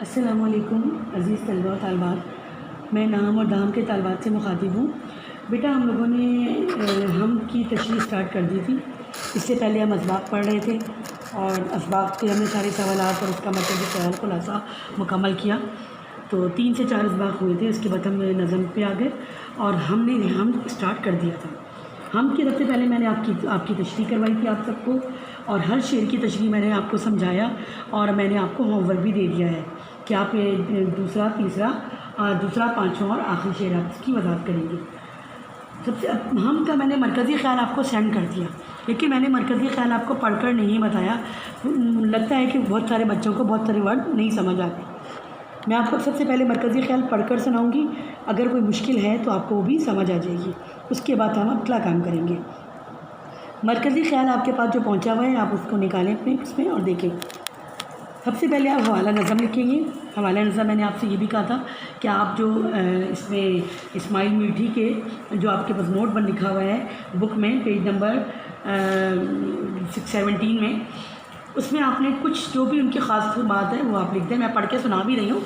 السلام علیکم عزیز طلباء و طالبات، میں نام اور دام کے طالبات سے مخاطب ہوں۔ بیٹا ہم لوگوں نے ہم کی تشریح سٹارٹ کر دی تھی۔ اس سے پہلے ہم اسباق پڑھ رہے تھے اور اسباق کے ہم نے سارے سوالات اور اس کا مطلب خیال خلاصہ مکمل کیا۔ تو 3 سے 4 اسباق ہوئے تھے، اس کے بعد ہم نظم پہ آ گئے اور ہم سٹارٹ کر دیا تھا۔ ہم کی سب سے پہلے میں نے آپ کی تشریح کروائی تھی آپ سب کو، اور ہر شعر کی تشریح میں نے آپ کو سمجھایا اور میں نے آپ کو ہوم ورک بھی دے دیا ہے کہ آپ دوسرا، تیسرا، دوسرا، پانچواں اور آخری شعر آپ اس کی وضاحت کریں گے۔ سب سے ہم کا میں نے مرکزی خیال آپ کو سینڈ کر دیا، لیکن میں نے مرکزی خیال آپ کو پڑھ کر نہیں بتایا۔ لگتا ہے کہ بہت سارے بچوں کو بہت سارے ورڈ نہیں سمجھ آتے۔ میں آپ کو سب سے پہلے مرکزی خیال پڑھ کر سناؤں گی، اگر کوئی مشکل ہے تو آپ کو وہ بھی سمجھ آ جائے گی۔ اس کے بعد ہم اگلا کام کریں گے۔ مرکزی خیال آپ کے پاس جو پہنچا ہوا ہے آپ اس کو نکالیں اپنے اس میں اور دیکھیں۔ سب سے پہلے آپ حوالہ نظم لکھیں گے۔ حوالہ نظم میں نے آپ سے یہ بھی کہا تھا کہ آپ جو اس میں اسماعیل میٹھی کے جو آپ کے پاس نوٹ بن لکھا ہوا ہے بک میں پیج نمبر 617 میں، اس میں آپ نے کچھ جو بھی ان کی خاص بات ہے وہ آپ لکھ دیں۔ میں پڑھ کے سنا بھی رہی ہوں۔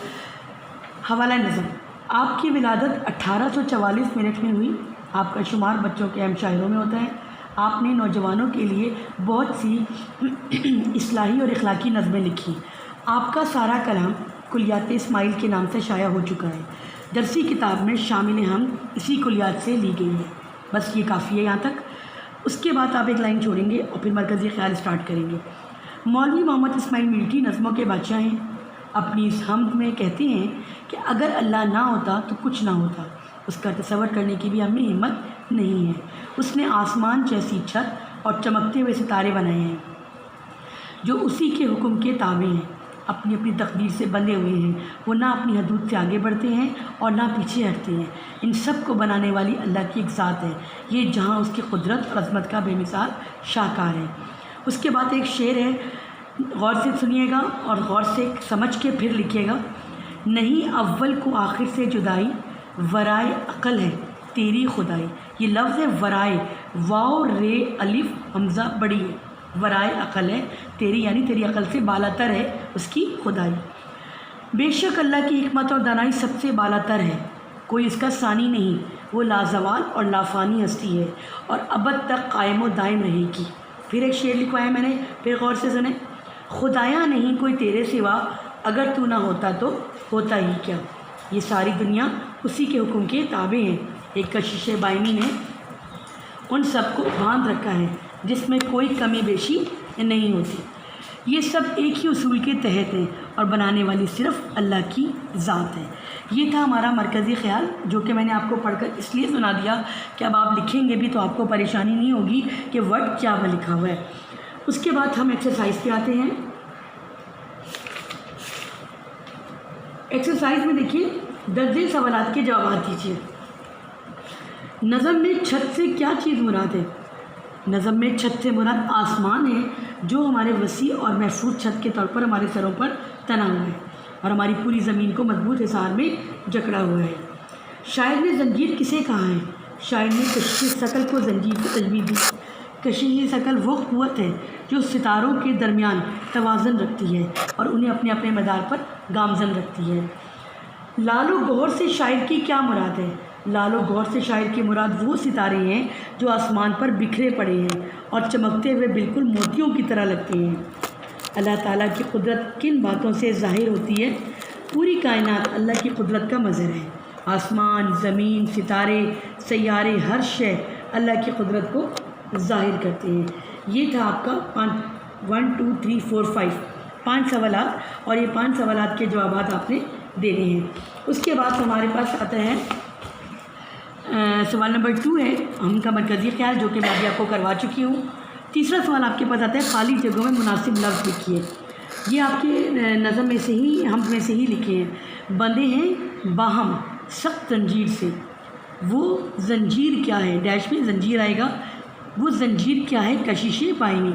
حوالہ نظم: آپ کی ولادت 1844 منٹ میں ہوئی۔ آپ کا شمار بچوں کے اہم شاعروں میں ہوتا ہے۔ آپ نے نوجوانوں کے لیے بہت سی اصلاحی اور اخلاقی نظمیں لکھی۔ آپ کا سارا کلام کلیات اسماعیل کے نام سے شائع ہو چکا ہے۔ درسی کتاب میں شامل ہم اسی کلیات سے لی گئی ہے۔ بس یہ کافی ہے یہاں تک۔ اس کے بعد آپ ایک لائن چھوڑیں گے اور پھر مرکزی خیال سٹارٹ کریں گے۔ مولوی محمد اسماعیل میٹھی نظموں کے بادشاہ ہیں۔ اپنی اس حمد میں کہتے ہیں کہ اگر اللہ نہ ہوتا تو کچھ نہ ہوتا۔ اس کا تصور کرنے کی بھی ہمیں ہمت نہیں ہے۔ اس نے آسمان جیسی چھت اور چمکتے ہوئے ستارے بنائے ہیں جو اسی کے حکم کے تابع ہیں، اپنی اپنی تقدیر سے بندھے ہوئے ہیں۔ وہ نہ اپنی حدود سے آگے بڑھتے ہیں اور نہ پیچھے ہٹتے ہیں۔ ان سب کو بنانے والی اللہ کی ایک ذات ہے، یہ جہاں اس کی قدرت اور عظمت کا بے مثال شاہکار ہے۔ اس کے بعد ایک شعر ہے، غور سے سنیے گا اور غور سے سمجھ کے پھر لکھیے گا۔ نہیں اول کو آخر سے جدائی، ورائے عقل ہے تیری خدائی۔ یہ لفظ ہے ورائے، واو رے الف حمزہ بڑی ہے، ورائے عقل ہے تیری، یعنی تیری عقل سے بالا تر ہے اس کی خدائی۔ بے شک اللہ کی حکمت اور دانائی سب سے بالا تر ہے، کوئی اس کا ثانی نہیں۔ وہ لازوال اور لافانی ہستی ہے اور ابد تک قائم و دائم رہے گی۔ پھر ایک شعر لکھوایا میں نے، پھر غور سے سنیں۔ خدایا نہیں کوئی تیرے سوا، اگر تو نہ ہوتا تو ہوتا ہی کیا۔ یہ ساری دنیا اسی کے حکم کے تابع ہیں۔ ایک کشش بائنی نے ان سب کو باندھ رکھا ہے جس میں کوئی کمی بیشی نہیں ہوتی۔ یہ سب ایک ہی اصول کے تحت ہیں اور بنانے والی صرف اللہ کی ذات ہے۔ یہ تھا ہمارا مرکزی خیال، جو کہ میں نے آپ کو پڑھ کر اس لیے سنا دیا کہ اب آپ لکھیں گے بھی تو آپ کو پریشانی نہیں ہوگی کہ ورڈ کیا لکھا ہوا ہے۔ اس کے بعد ہم ایکسرسائز پہ آتے ہیں۔ ایکسرسائز میں دیکھیے، درج سوالات کے جوابات دیجیے۔ نظم میں چھت سے کیا چیز مراد ہے؟ نظم میں چھت سے مراد آسمان ہے، جو ہمارے وسیع اور محفوظ چھت کے طور پر ہمارے سروں پر تنا ہوا ہے اور ہماری پوری زمین کو مضبوط حصار میں جکڑا ہوا ہے۔ شاعر نے زنجیر کسے کہا ہے؟ شاعر نے کشش ثقل کو زنجیر کی تشبیہ دی۔ کشش ثقل وہ قوت ہے جو ستاروں کے درمیان توازن رکھتی ہے اور انہیں اپنے اپنے مدار پر گامزن رکھتی ہے۔ لال و گوہر سے شاعر کی کیا مراد ہے؟ لال و گوہر سے شاعر کی مراد وہ ستارے ہیں جو آسمان پر بکھرے پڑے ہیں اور چمکتے ہوئے بالکل موتیوں کی طرح لگتے ہیں۔ اللہ تعالیٰ کی قدرت کن باتوں سے ظاہر ہوتی ہے؟ پوری کائنات اللہ کی قدرت کا مظہر ہے۔ آسمان، زمین، ستارے، سیارے، ہر شے اللہ کی قدرت کو ظاہر کرتے ہیں۔ یہ تھا آپ کا 1 2 3 4 5 5 سوالات، اور یہ 5 سوالات کے جوابات آپ نے دینے ہیں۔ اس کے بعد ہمارے پاس آتا ہے سوال نمبر 2 ہے ہم کا مرکزی خیال، جو کہ میں ابھی آپ کو کروا چکی ہوں۔ تیسرا سوال آپ کے پاس آتا ہے خالی جگہوں میں مناسب لفظ لکھیے۔ یہ آپ کے نظم میں سے ہی، ہم میں سے ہی لکھے ہیں۔ بندے ہیں باہم سخت زنجیر سے، وہ زنجیر کیا ہے؟ ڈیش میں زنجیر آئے گا۔ وہ زنجیر کیا ہے؟ کشش بائنی۔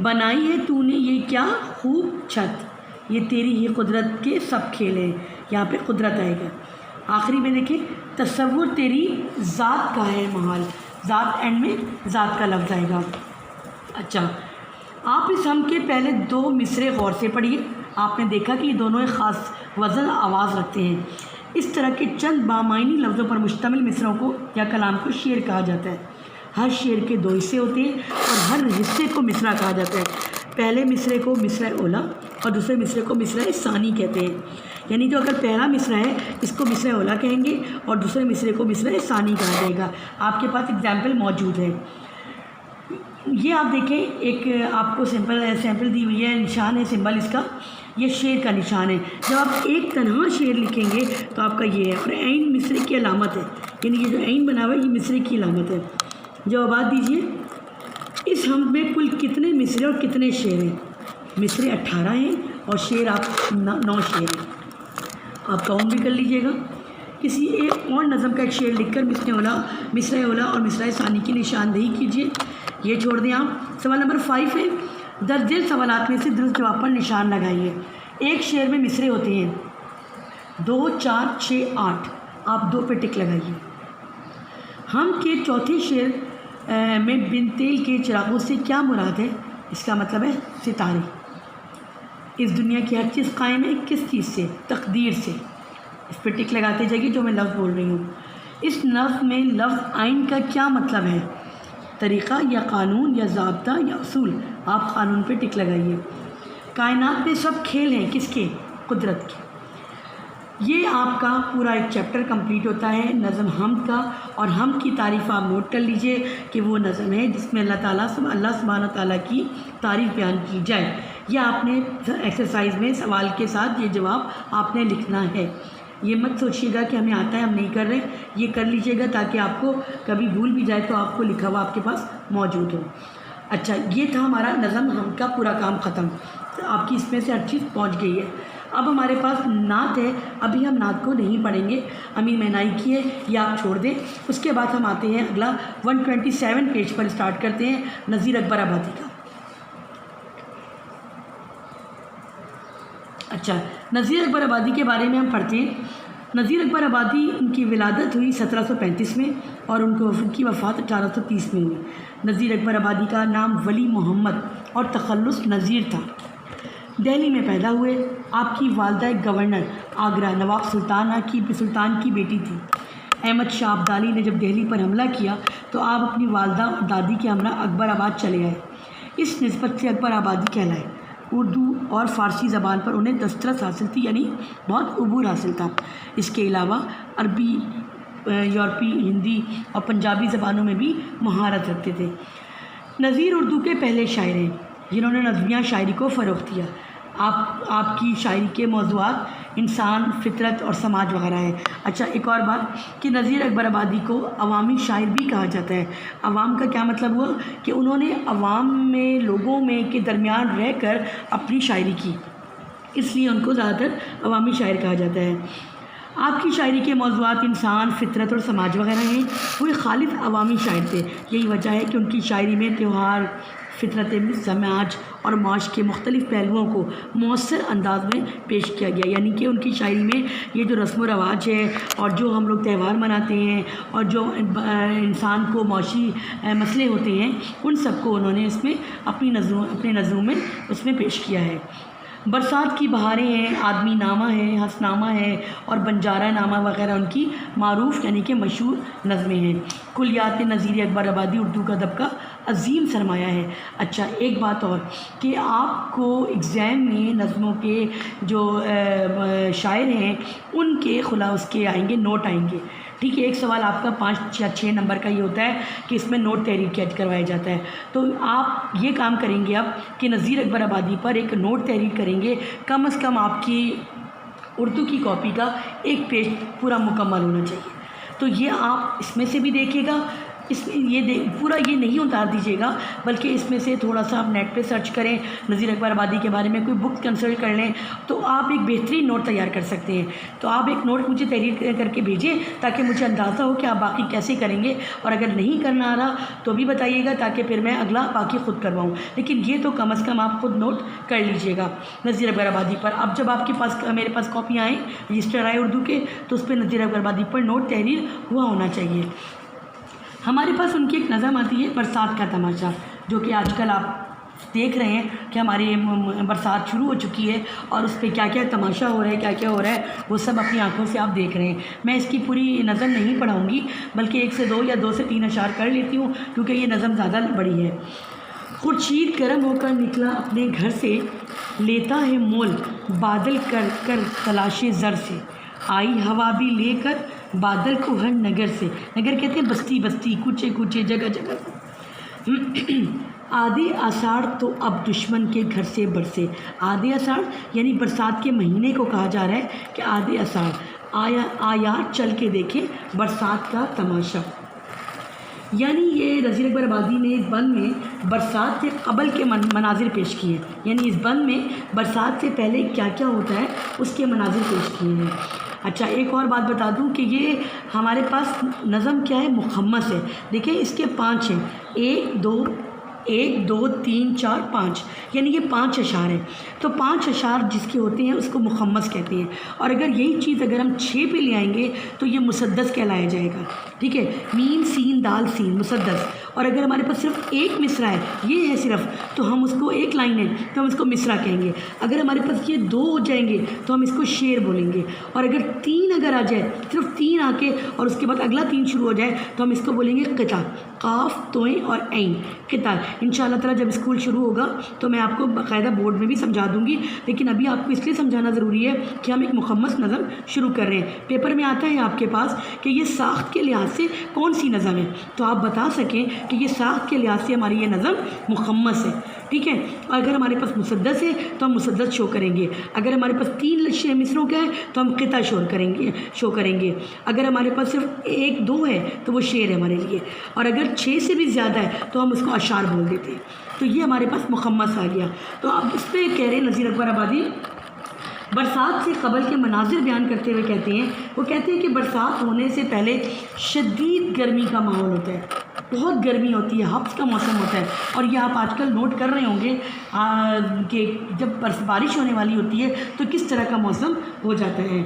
بنائی ہے تو نے یہ کیا خوب چھت، یہ تیری ہی قدرت کے سب کھیل ہیں۔ یہاں پہ قدرت آئے گا۔ آخری میں دیکھیں، تصور تیری ذات کا ہے محال، ذات اینڈ میں ذات کا لفظ آئے گا۔ اچھا، آپ اس ہم کے پہلے 2 مصرے غور سے پڑھیے آپ نے دیکھا کہ یہ دونوں ایک خاص وزن آواز رکھتے ہیں۔ اس طرح کے چند بامعنی لفظوں پر مشتمل مصرعوں کو یا کلام کو شعر کہا جاتا ہے۔ ہر شعر کے 2 حصے ہوتے ہیں اور ہر حصے کو مصرع کہا جاتا ہے۔ پہلے مصرعے کو مصرع اولا اور دوسرے مصرعے کو مصرع ثانی کہتے ہیں۔ یعنی جو اگر پہلا مصرع ہے اس کو مصرع اولا کہیں گے اور دوسرے مصرعے کو مصرع ثانی کہا جائے گا۔ آپ کے پاس اگزامپل موجود ہے۔ یہ آپ دیکھیں، ایک آپ کو سیمپل دی ہوئی ہے، نشان ہے سمبل اس کا، یہ شعر کا نشان ہے۔ جب آپ ایک تنہا شعر لکھیں گے تو آپ کا یہ ہے، اور عین مصرع کی علامت ہے، یعنی یہ جو عین بنا ہوا ہے یہ مصرع کی علامت ہے۔ جوابات دیجئے۔ اس حمد میں کل کتنے مصرع اور کتنے شعر ہیں؟ مصرع 18 ہیں اور شعر آپ 9 شعر ہیں۔ آپ کاؤنٹ بھی کر لیجئے گا۔ کسی ایک اور نظم کا ایک شعر لکھ کر مصرع اولا اور مصرع ثانی کی نشاندہی کیجیے۔ یہ چھوڑ دیں آپ۔ سوال نمبر 5 ہے، درج ذیل سوالات میں سے درست جواب پر نشان لگائیے۔ ایک شعر میں مصرع ہوتے ہیں 2، 4، 6، 8۔ آپ 2 پہ ٹک لگائیے۔ ہم کے چوتھے شعر میں بن تیل کے چراغوں سے کیا مراد ہے؟ اس کا مطلب ہے ستارے۔ اس دنیا کی ہر چیز قائم ہے کس چیز سے؟ تقدیر سے۔ اس پہ ٹک لگاتے جائیے جو میں لفظ بول رہی ہوں۔ اس نظم میں لفظ آئین کا کیا مطلب ہے؟ طریقہ یا قانون یا ضابطہ یا اصول؟ آپ قانون پہ ٹک لگائیے۔ کائنات میں سب کھیل ہیں کس کے؟ قدرت کے۔ یہ آپ کا پورا ایک چیپٹر کمپلیٹ ہوتا ہے نظم حمد کا، اور حمد کی تعریف آپ نوٹ کر لیجئے کہ وہ نظم ہے جس میں اللہ سبحانہ تعالیٰ کی تعریف بیان کی جائے۔ یہ آپ نے ایکسرسائز میں سوال کے ساتھ یہ جواب آپ نے لکھنا ہے۔ یہ مت سوچیے گا کہ ہمیں آتا ہے ہم نہیں کر رہے، یہ کر لیجئے گا تاکہ آپ کو کبھی بھول بھی جائے تو آپ کو لکھا ہوا آپ کے پاس موجود ہو۔ اچھا، یہ تھا ہمارا نظم حمد کا پورا کام ختم۔ آپ کی اس میں سے ہر چیز پہنچ گئی ہے۔ اب ہمارے پاس نعت ہے، ابھی ہم نعت کو نہیں پڑھیں گے، امین مینائی کی ہے، یہ آپ چھوڑ دیں۔ اس کے بعد ہم آتے ہیں اگلا 127 پیج پر اسٹارٹ کرتے ہیں نذیر اکبر آبادی کا۔ اچھا، نذیر اکبر آبادی کے بارے میں ہم پڑھتے ہیں۔ نذیر اکبر آبادی ان کی ولادت ہوئی 1735 میں اور ان کی وفات 1830 میں ہوئی۔ نذیر اکبر آبادی کا نام ولی محمد اور تخلص نذیر تھا۔ دہلی میں پیدا ہوئے۔ آپ کی والدہ ایک گورنر آگرہ نواب سلطان کی بیٹی تھی۔ احمد شاہ ابدالی نے جب دہلی پر حملہ کیا تو آپ اپنی والدہ اور دادی کے ہمراہ اکبر آباد چلے آئے۔ اس نسبت سے اکبر آبادی کہلائے۔ اردو اور فارسی زبان پر انہیں دسترس حاصل تھی، یعنی بہت عبور حاصل تھا۔ اس کے علاوہ عربی، یورپی، ہندی اور پنجابی زبانوں میں بھی مہارت رکھتے تھے۔ نذیر اردو کے پہلے شاعر ہیں جنہوں نے نظمیہ شاعری کو فروغ دیا۔ آپ کی شاعری کے موضوعات انسان، فطرت اور سماج وغیرہ ہے۔ اچھا، ایک اور بات کہ نذیر اکبر آبادی کو عوامی شاعر بھی کہا جاتا ہے۔ عوام کا کیا مطلب ہوا کہ انہوں نے عوام میں، لوگوں میں کے درمیان رہ کر اپنی شاعری کی، اس لیے ان کو زیادہ تر عوامی شاعر کہا جاتا ہے۔ آپ کی شاعری کے موضوعات انسان، فطرت اور سماج وغیرہ ہیں۔ وہ ایک خالص عوامی شاعر تھے، یہی وجہ ہے کہ ان کی شاعری میں تہوار، فطرت، سماج اور معاش کے مختلف پہلوؤں کو مؤثر انداز میں پیش کیا گیا۔ یعنی کہ ان کی شاعری میں یہ جو رسم و رواج ہے اور جو ہم لوگ تہوار مناتے ہیں اور جو انسان کو معاشی مسئلے ہوتے ہیں، ان سب کو انہوں نے اس میں اپنے نظموں میں اس میں پیش کیا ہے۔ برسات کی بہاریں ہیں، آدمی نامہ ہے، ہنس نامہ ہے اور بنجارہ نامہ وغیرہ ان کی معروف یعنی کہ مشہور نظمیں ہیں۔ کلیات نذیر اکبر آبادی اردو ادب کا عظیم سرمایہ ہے۔ اچھا، ایک بات اور کہ آپ کو ایگزام میں نظموں کے جو شاعر ہیں ان کے اس کے آئیں گے، نوٹ آئیں گے، ٹھیک ہے۔ ایک سوال آپ کا 5 یا 6 نمبر کا یہ ہوتا ہے کہ اس میں نوٹ تحریر کروایا جاتا ہے۔ تو آپ یہ کام کریں گے اب کہ نذیر اکبر آبادی پر ایک نوٹ تحریر کریں گے، کم از کم آپ کی اردو کی کاپی کا 1 پیج پورا مکمل ہونا چاہیے۔ تو یہ آپ اس میں سے بھی دیکھیے گا، اس میں پورا یہ نہیں اتار دیجیے گا، بلکہ اس میں سے تھوڑا سا آپ نیٹ پہ سرچ کریں، نذیر اکبر آبادی کے بارے میں کوئی بک کنسلٹ کر لیں تو آپ ایک بہترین نوٹ تیار کر سکتے ہیں۔ تو آپ ایک نوٹ مجھے تحریر کر کے بھیجیں تاکہ مجھے اندازہ ہو کہ آپ باقی کیسے کریں گے، اور اگر نہیں کرنا آ رہا تو بھی بتائیے گا تاکہ پھر میں اگلا باقی خود کرواؤں۔ لیکن یہ تو کم از کم آپ خود نوٹ کر لیجیے گا نذیر اکبر آبادی پر۔ اب جب آپ کے پاس میرے پاس کاپیاں آئیں، رجسٹر آئے اردو کے، تو اس پہ نذیر اکبر آبادی پر نوٹ تحریر ہوا ہونا چاہیے۔ ہمارے پاس ان کی ایک نظم آتی ہے برسات کا تماشا، جو کہ آج کل آپ دیکھ رہے ہیں کہ ہماری برسات شروع ہو چکی ہے اور اس پہ کیا کیا تماشا ہو رہا ہے، کیا کیا ہو رہا ہے، وہ سب اپنی آنکھوں سے آپ دیکھ رہے ہیں۔ میں اس کی پوری نظم نہیں پڑھاؤں گی، بلکہ 1 سے 2 یا 2 سے 3 اشعار کر لیتی ہوں، کیونکہ یہ نظم زیادہ بڑی ہے۔ خورشید گرم ہو کر نکلا اپنے گھر سے، لیتا ہے مول بادل کر کر تلاش زر سے، آئی ہوا بھی لے کر بادل کو ہر نگر سے، نگر کہتے ہیں بستی بستی، کوچے کوچے، جگہ جگہ سے۔ آدھے آষاڑھ تو اب دشمن کے گھر سے برسے، آدھے آষاڑھ یعنی برسات کے مہینے کو کہا جا رہا ہے کہ آدھے آষاڑھ، آیا چل کے دیکھیں برسات کا تماشا۔ یعنی یہ نذیر اکبر آبادی نے اس بند میں برسات سے قبل کے مناظر پیش کیے ہیں، یعنی اس بند میں برسات سے پہلے کیا کیا ہوتا ہے اس کے مناظر پیش کیے ہیں۔ اچھا، ایک اور بات بتا دوں کہ یہ ہمارے پاس نظم کیا ہے، مخمس ہے۔ دیکھیں اس کے 5 ہیں، 1 2 3 4 5، یعنی یہ 5 اشعار ہیں۔ تو 5 اشعار جس کے ہوتے ہیں اس کو مخمس کہتے ہیں، اور اگر یہی چیز اگر ہم 6 پہ لے آئیں گے تو یہ مسدس کہلایا جائے گا، ٹھیک ہے، میم سین دال سین مسدس۔ اور اگر ہمارے پاس صرف ایک مصرع ہے، یہ ہے صرف، تو ہم اس کو ایک لائن ہے تو ہم اس کو مصرع کہیں گے۔ اگر ہمارے پاس یہ 2 ہو جائیں گے تو ہم اس کو شعر بولیں گے، اور اگر 3 اگر آ جائے، صرف 3 آ کے اور اس کے بعد اگلا 3 شروع ہو جائے تو ہم اس کو بولیں گے قطع، قاف توئیں اور عین، قطع۔ انشاءاللہ تعالیٰ جب اسکول شروع ہوگا تو میں آپ کو باقاعدہ بورڈ میں بھی سمجھا دوں گی، لیکن ابھی آپ کو اس لیے سمجھانا ضروری ہے کہ ہم ایک مخمس نظم شروع کر رہے ہیں۔ پیپر میں آتا ہے آپ کے پاس کہ یہ ساخت کے لحاظ سے کون سی نظم ہے، تو آپ بتا سکیں کہ یہ ساخت کے لحاظ سے ہماری یہ نظم مخمس ہے، ٹھیک ہے۔ اور اگر ہمارے پاس مسدس ہے تو ہم مسدس شو کریں گے، اگر ہمارے پاس 3 مصروں کا ہے تو ہم قطع شو کریں گے، اگر ہمارے پاس صرف 1 2 ہے تو وہ شعر ہے ہمارے لیے، اور اگر 6 سے بھی زیادہ ہے تو ہم اس کو اشعار بول دیتے ہیں۔ تو یہ ہمارے پاس مخمس آ گیا۔ تو اب اس پہ کہہ رہے ہیں نذیر اکبر آبادی برسات سے قبل کے مناظر بیان کرتے ہوئے کہتے ہیں، وہ کہتے ہیں کہ برسات ہونے سے پہلے شدید گرمی کا ماحول ہوتا ہے، بہت گرمی ہوتی ہے، حبس کا موسم ہوتا ہے، اور یہ آپ آج کل نوٹ کر رہے ہوں گے کہ جب بارش ہونے والی ہوتی ہے تو کس طرح کا موسم ہو جاتا ہے۔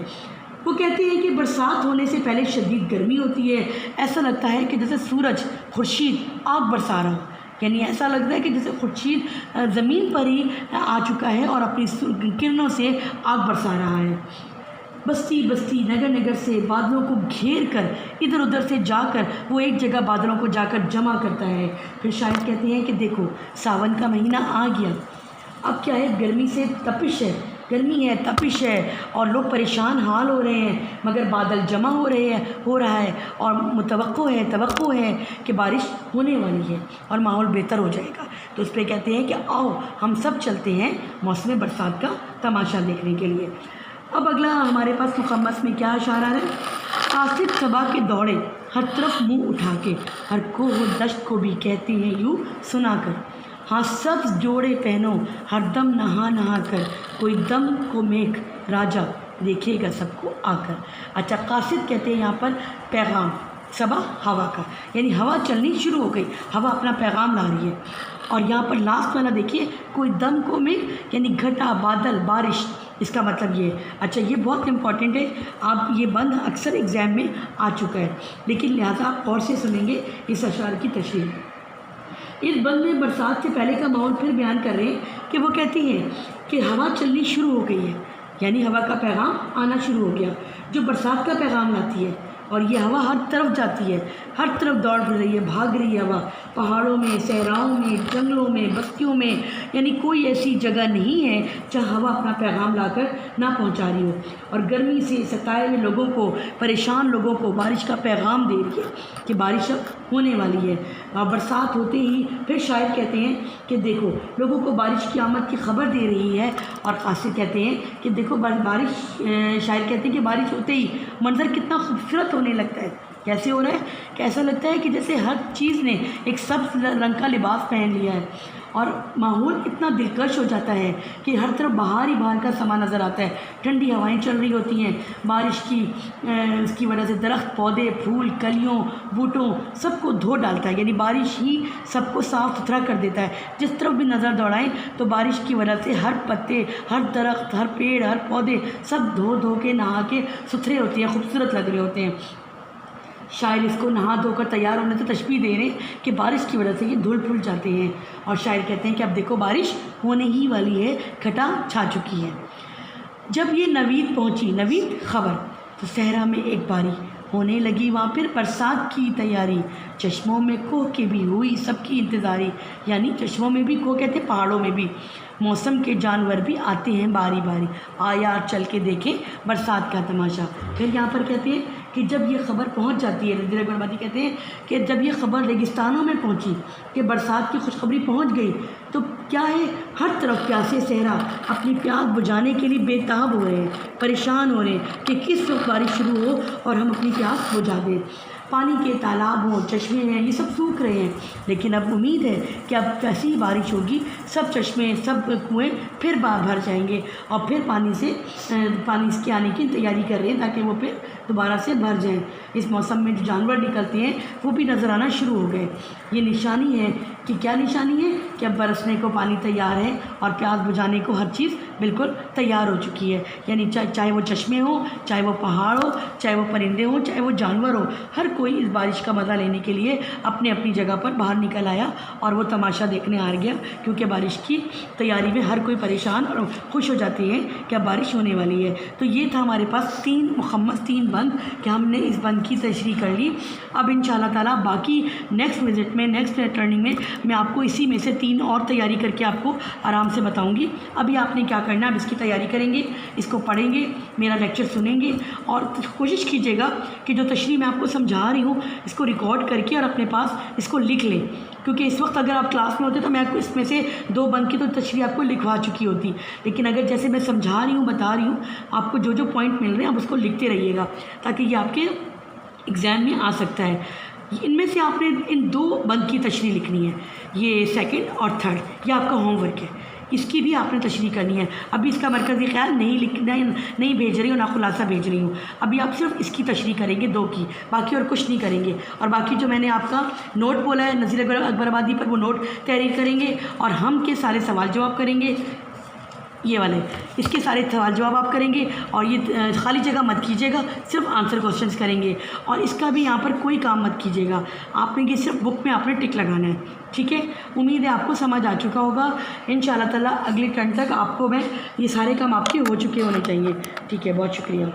وہ کہتے ہیں کہ برسات ہونے سے پہلے شدید گرمی ہوتی ہے، ایسا لگتا ہے کہ جیسے سورج خورشید آگ برسا رہا ہو، یعنی ایسا لگتا ہے کہ جیسے خورشید زمین پر ہی آ چکا ہے اور اپنی کرنوں سے آگ برسا رہا ہے۔ بستی بستی نگر نگر سے بادلوں کو گھیر کر ادھر ادھر سے جا کر وہ ایک جگہ بادلوں کو جا کر جمع کرتا ہے۔ پھر شاید کہتے ہیں کہ دیکھو ساون کا مہینہ آ گیا، اب کیا ہے، گرمی سے تپش ہے، گرمی ہے، تپش ہے، اور لوگ پریشان حال ہو رہے ہیں، مگر بادل جمع ہو رہا ہے، اور توقع ہے کہ بارش ہونے والی ہے اور ماحول بہتر ہو جائے گا۔ تو اس پہ کہتے ہیں کہ آؤ ہم سب چلتے ہیں موسم برسات کا تماشا دیکھنے کے لیے۔ اب اگلا ہمارے پاس مخمس میں کیا اشعار آ رہا ہے، قاصد صبا کے دوڑے ہر طرف منہ اٹھا کے، ہر کوہ و دشت کو بھی کہتے ہیں یوں سنا کر، ہاں سبز جوڑے پہنو ہر دم نہا نہا کر، کوئی دم کو میگھ راجا دیکھے گا سب کو آ کر۔ اچھا، قاصد کہتے ہیں یہاں پر پیغام، صبا ہوا کا، یعنی ہوا چلنی شروع ہو گئی، ہوا اپنا پیغام لا رہی ہے۔ اور یہاں پر لاسٹ والا دیکھیے، کوئی دم کو میگھ، یعنی گھٹا، بادل، بارش، اس کا مطلب یہ ہے۔ اچھا، یہ بہت امپورٹنٹ ہے، آپ یہ بند اکثر ایگزام میں آ چکا ہے، لیکن لہٰذا آپ غور سے سنیں گے اس اشعار کی تشریح۔ اس بند میں برسات سے پہلے کا ماحول پھر بیان کر رہے ہیں کہ وہ کہتی ہیں کہ ہوا چلنی شروع ہو گئی ہے، یعنی ہوا کا پیغام آنا شروع ہو گیا، جو برسات کا پیغام لاتی ہے، اور یہ ہوا ہر طرف جاتی ہے، ہر طرف دوڑ رہی ہے، بھاگ رہی ہے ہوا، پہاڑوں میں، صحراؤں میں، جنگلوں میں، بستیوں میں، یعنی کوئی ایسی جگہ نہیں ہے جہاں ہوا اپنا پیغام لا کر نہ پہنچا رہی ہو، اور گرمی سے ستائے ہوئے لوگوں کو، پریشان لوگوں کو بارش کا پیغام دے رہی ہے کہ بارش اب ہونے والی ہے۔ اور برسات ہوتے ہی پھر شاعر کہتے ہیں کہ دیکھو لوگوں کو بارش کی آمد کی خبر دے رہی ہے، اور قاصد کہتے ہیں کہ دیکھو بارش، شاعر کہتے ہیں کہ بارش ہوتے ہی منظر کتنا خوبصورت ہونے لگتا ہے۔ کیسے ہو رہا ہے کہ ایسا لگتا ہے کہ جیسے ہر چیز نے ایک سبز رنگ کا لباس پہن لیا ہے، اور ماحول اتنا دلکش ہو جاتا ہے کہ ہر طرف بہار ہی بہار کا سما نظر آتا ہے، ٹھنڈی ہوائیں چل رہی ہوتی ہیں، بارش کی اس کی وجہ سے درخت، پودے، پھول، کلیوں، بوٹوں سب کو دھو ڈالتا ہے، یعنی بارش ہی سب کو صاف ستھرا کر دیتا ہے۔ جس طرف بھی نظر دوڑائیں تو بارش کی وجہ سے ہر پتے، ہر درخت، ہر پیڑ، ہر پودے سب دھو کے نہا کے ستھرے ہوتے ہیں، خوبصورت لگ رہے ہوتے ہیں۔ شاعر اس کو نہا دھو کر تیار ہونے سے تشبیہ دے رہے ہیں کہ بارش کی وجہ سے یہ دھل پھل جاتے ہیں، اور شاعر کہتے ہیں کہ اب دیکھو بارش ہونے ہی والی ہے، گھٹا چھا چکی ہے۔ جب یہ نوید پہنچی، نوید خبر، تو صحرا میں ایک باری ہونے لگی وہاں پھر برسات کی تیاری، چشموں میں کوہ کے بھی ہوئی سب کی انتظاری، یعنی چشموں میں بھی کوہ کہتے ہیں پہاڑوں میں بھی، موسم کے جانور بھی آتے ہیں باری باری، آیا چل کے دیکھیں برسات کا تماشا۔ پھر یہاں پر کہتے ہیں کہ جب یہ خبر پہنچ جاتی ہے، نذیر اکبر آبادی کہتے ہیں کہ جب یہ خبر ریگستانوں میں پہنچی کہ برسات کی خوشخبری پہنچ گئی، تو کیا ہے، ہر طرف پیاسے صحرا اپنی پیاس بجھانے کے لیے بے تاب ہو رہے ہیں، پریشان ہو رہے ہیں کہ کس وقت بارش شروع ہو اور ہم اپنی پیاس بجھا دیں۔ پانی کے تالاب ہوں، چشمے ہیں، یہ سب سوکھ رہے ہیں، لیکن اب امید ہے کہ اب کیسی ہی بارش ہوگی، سب چشمے سب کنویں پھر بھر جائیں گے، اور پھر پانی اس کے آنے کی تیاری کر رہے ہیں تاکہ وہ پھر دوبارہ سے بھر جائیں۔ اس موسم میں جو جانور نکلتے ہیں وہ بھی نظر آنا شروع ہو گئے۔ یہ نشانی ہے کہ کیا نشانی ہے کہ اب برسنے کو پانی تیار ہے اور پیاس بجھانے کو ہر چیز بالکل تیار ہو چکی ہے، یعنی چاہے وہ چشمے ہوں، چاہے وہ پہاڑ ہو، چاہے وہ پرندے ہوں، چاہے وہ جانور ہو، ہر کوئی اس بارش کا مزہ لینے کے لیے اپنی اپنی جگہ پر باہر نکل آیا اور وہ تماشا دیکھنے آ گیا، کیونکہ بارش کی تیاری میں ہر کوئی پریشان اور خوش ہو جاتے ہیں کہ اب بارش ہونے والی ہے۔ تو یہ تھا ہمارے پاس 3 مخمس 3 بند کہ ہم نے اس بند کی تشریح کر لی۔ اب انشاءاللہ تعالیٰ باقی نیکسٹ وزٹ میں، نیکسٹ ٹرننگ میں میں آپ کو اسی میں سے 3 اور تیاری کر کے آپ کو آرام سے بتاؤں گی۔ ابھی آپ نے کیا کرنا ہے، اب اس کی تیاری کریں گے، اس کو پڑھیں گے، میرا لیکچر سنیں گے، اور کوشش کیجیے گا کہ جو تشریح میں آپ کو سمجھا رہی ہوں اس کو ریکارڈ کر کے اور اپنے پاس اس کو لکھ لیں، کیونکہ اس وقت اگر آپ کلاس میں ہوتے تو میں آپ کو اس میں سے 2 بند کی تو تشریح آپ کو لکھوا چکی ہوتی، لیکن اگر جیسے میں سمجھا رہی ہوں، بتا رہی ہوں، آپ کو جو جو پوائنٹ مل رہے ہیں آپ اس کو لکھتے رہیے گا تاکہ یہ آپ کے ایگزام میں آ سکتا ہے۔ ان میں سے آپ نے ان 2 بند کی تشریح لکھنی ہے، یہ 2nd اور 3rd، یہ آپ کا ہوم ورک ہے، اس کی بھی آپ نے تشریح کرنی ہے۔ ابھی اس کا مرکزی خیال نہیں بھیج رہی ہوں، نہ خلاصہ بھیج رہی ہوں، ابھی آپ صرف اس کی تشریح کریں گے 2 کی، باقی اور کچھ نہیں کریں گے۔ اور باقی جو میں نے آپ کا نوٹ بولا ہے نذیر اکبر آبادی پر، وہ نوٹ تحریر کریں گے اور ہم کے سارے سوال جواب کریں گے، یہ والے اس کے سارے سوال جواب آپ کریں گے، اور یہ خالی جگہ مت کیجیے گا، صرف آنسر کوسچنس کریں گے، اور اس کا بھی یہاں پر کوئی کام مت کیجیے گا، آپ نے یہ صرف بک میں آپ نے ٹک لگانا ہے، ٹھیک ہے؟ امید ہے آپ کو سمجھ آ چکا ہوگا۔ انشاءاللہ تعالیٰ اگلے ٹرن تک آپ کو میں یہ سارے کام آپ کے ہو چکے ہونے چاہیے، ٹھیک ہے؟ بہت شکریہ۔